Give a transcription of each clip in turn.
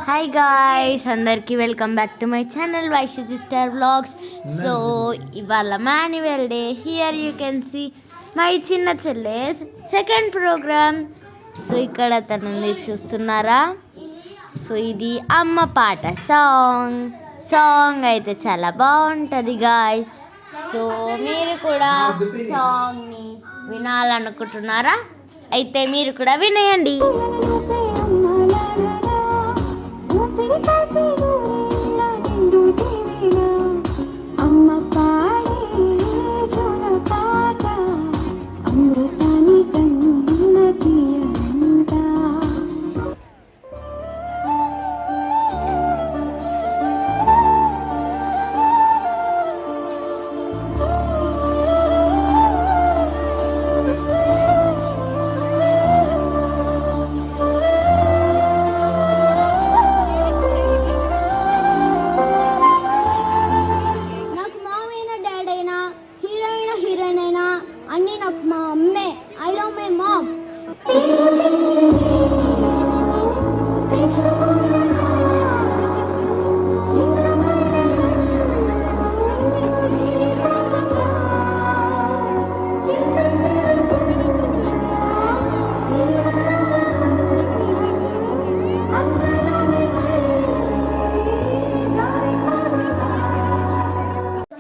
Hi guys, అందరికీ welcome back to my channel Vaishya sister vlogs. So ఇవాళ manual day. Here you can see my చిన్న చెల్లెస్ second programme. So ఇక్కడ తనుంది, చూస్తున్నారా? So ఇది అమ్మ పాట సాంగ్ అయితే చాలా బాగుంటుంది గాయ్స్. సో మీరు కూడా సాంగ్ని వినాలనుకుంటున్నారా? అయితే మీరు కూడా వినేయండి. అమ్మ పాడే జోల పాట అమృతాని కన్న తీయంట. మా అమ్మే. I love my mom.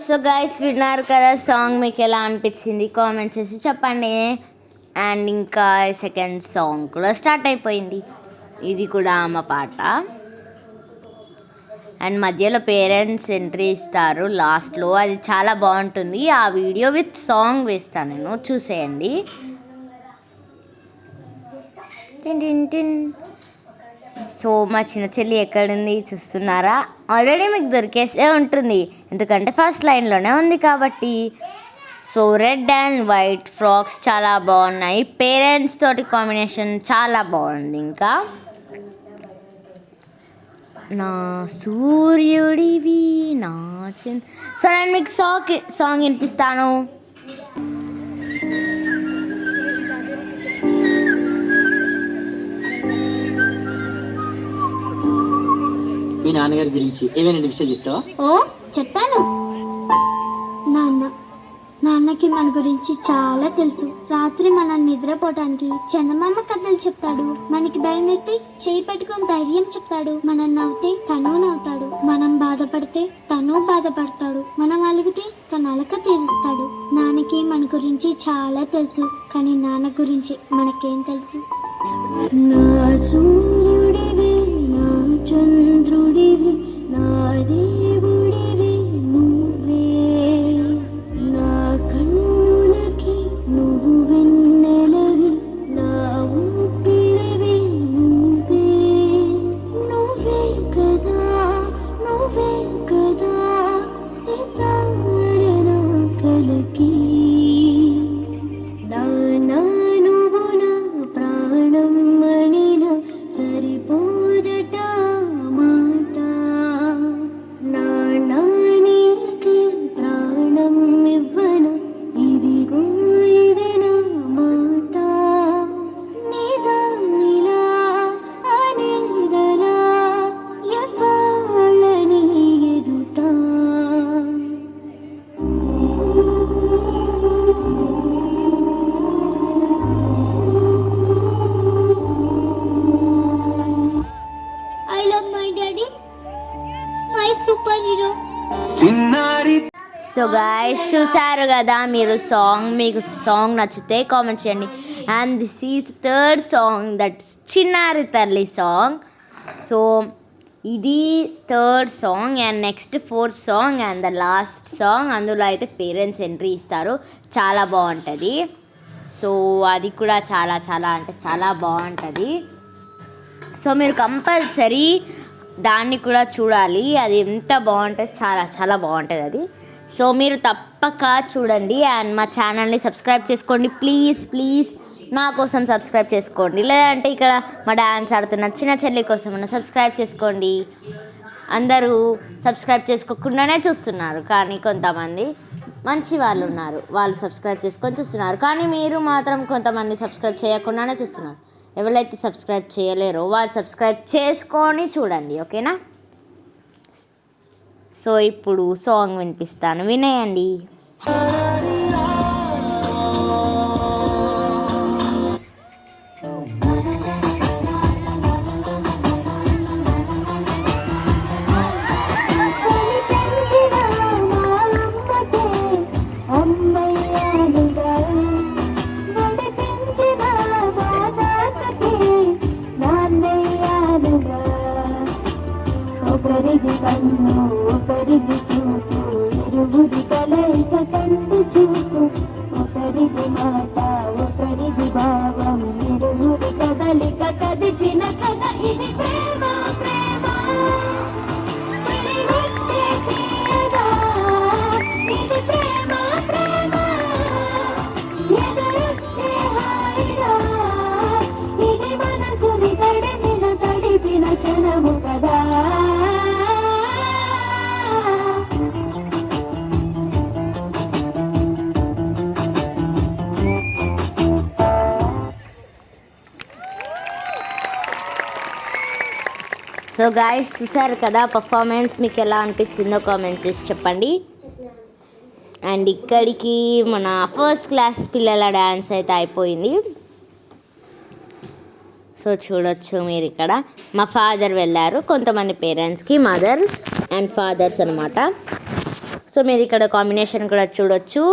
So guys, విన్నారు కదా సాంగ్. మీకు ఎలా అనిపించింది కామెంట్ చేసి చెప్పండి. అండ్ ఇంకా సెకండ్ సాంగ్ కూడా స్టార్ట్ అయిపోయింది. ఇది కూడా అమ్మ పాట. అండ్ మధ్యలో పేరెంట్స్ ఎంట్రీ ఇస్తారు లాస్ట్లో. అది చాలా బాగుంటుంది. ఆ వీడియో విత్ సాంగ్ వేస్తాను నేను, చూసేయండి. సో మా చిన్న చెల్లి ఎక్కడుంది చూస్తున్నారా? ఆల్రెడీ మీకు దొరికేసే ఉంటుంది, ఎందుకంటే ఫస్ట్ లైన్లోనే ఉంది కాబట్టి. So red and white frocks చాలా బాగున్నాయి. పేరెంట్స్ తోటి కాంబినేషన్ చాలా బాగుంది. ఇంకా నా సూర్యుడివి నా సో నేను మీకు సాంగ్ వినిపిస్తాను. మీ నాన్నగారి గురించి ఏమైనా విషయాలు చెప్తావా? చెప్తాను. నాన్నకి మన గురించి చాలా తెలుసు. రాత్రి మనం నిద్రపోవటానికి చందమామ కథలు చెప్తాడు. మనకి భయం వేస్తే చేయి పట్టుకొని ధైర్యం చెప్తాడు. మనం నవ్వుతే తను నవ్వుతాడు. మనం బాధపడితే తను బాధపడతాడు. మనం అలిగితే తను అలక తీరుస్తాడు. నాన్నకి మన గురించి చాలా తెలుసు, కానీ నాన్న గురించి మనకేం తెలుసు? నా సూర్యుడివి నా చంద్రుడివి నా దేవుడివి నువ్వే. నా కన్నులకి నువ్వు వెన్నెలవి నా ఊపిరివి నువ్వే. నువ్వే కదా నువ్వే కదా సితార నా కలకి. నానా నువ్వు నా ప్రాణం మణిన సరిపోదట మాట. నానా నీకే ప్రాణం ఇవ్వన ఇదిగో ఇది నా మాట. నిజానిలా అనేదలా ఎవ్వాళ్ళని ఎదుట. I love my daddy, my superhero. So guys, చూసారు కదా మీరు సాంగ్. మీకు సాంగ్ నచ్చితే కామెంట్ చేయండి. And this is third song, that చిన్నారి తల్లి సాంగ్. సో ఇది third song and next fourth song and the last song. అందులో అయితే పేరెంట్స్ ఎంట్రీ ఇస్తారు, చాలా బాగుంటుంది. సో అది కూడా చాలా చాలా అంటే చాలా బాగుంటుంది. సో మీరు కంపల్సరీ దాన్ని కూడా చూడాలి. అది ఎంత బాగుంటుంది, చాలా చాలా బాగుంటుంది అది. సో మీరు తప్పక చూడండి. అండ్ మా ఛానల్ని సబ్స్క్రైబ్ చేసుకోండి ప్లీజ్. నా కోసం సబ్స్క్రైబ్ చేసుకోండి. లేదంటే ఇక్కడ మా డాన్స్ ఆడుతున్న చిన్న చెల్లి కోసం సబ్స్క్రైబ్ చేసుకోండి. అందరూ సబ్స్క్రైబ్ చేసుకోకుండానే చూస్తున్నారు, కానీ కొంతమంది మంచి వాళ్ళు ఉన్నారు, వాళ్ళు సబ్స్క్రైబ్ చేసుకొని చూస్తున్నారు. కానీ మీరు మాత్రం కొంతమంది సబ్స్క్రైబ్ చేయకుండానే చూస్తున్నారు. ఎవరైతే సబ్స్క్రైబ్ చేయలేరో వాళ్ళు సబ్స్క్రైబ్ చేసుకొని చూడండి, ఓకేనా? సో ఇప్పుడు సాంగ్ వినిపిస్తాను, వినేయండి. ఒకరిది కన్ను ఒకరిది చూపు, ఇరువురి కలయిక కంటి చూపు, ఒకరిది మాట ఒకరిది భావం, ఇరువురి కదలిక కదిపిన కథ ఇది ప్రేమ ప్రేమ. ఇది వచ్చే తీయగా, ఇది ప్రేమ ప్రేమ. ఎదురొచ్చే హాయిగా, ఇది మనసుని తడిపిన క్షణము కదా. సో గాయస్, చూసారు కదా పర్ఫార్మెన్స్, మీకు ఎలా అనిపించిందో కామెంట్ చేసి చెప్పండి. అండ్ ఇక్కడికి మన ఫస్ట్ క్లాస్ పిల్లల డ్యాన్స్ అయితే అయిపోయింది. సో చూడొచ్చు మీరు ఇక్కడ మా ఫాదర్ వెళ్ళారు, కొంతమంది పేరెంట్స్కి మదర్స్ అండ్ ఫాదర్స్ అనమాట. సో మీరు ఇక్కడ కాంబినేషన్ కూడా చూడొచ్చు,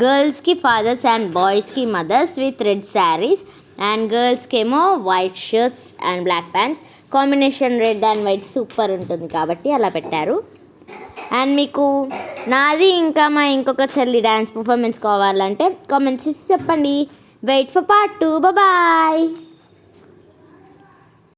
గర్ల్స్కి ఫాదర్స్ అండ్ బాయ్స్కి mothers with red saris, and గర్ల్స్కి ఏమో white shirts and black pants. Combination red and white super ఉంటుంది కాబట్టి అలా పెట్టారు. అండ్ మీకు నాది ఇంకా మా ఇంకొక చెల్లి డ్యాన్స్ పర్ఫార్మెన్స్ కావాలంటే కామెంట్స్ చేసి చెప్పండి. Wait for part 2. బాయ్.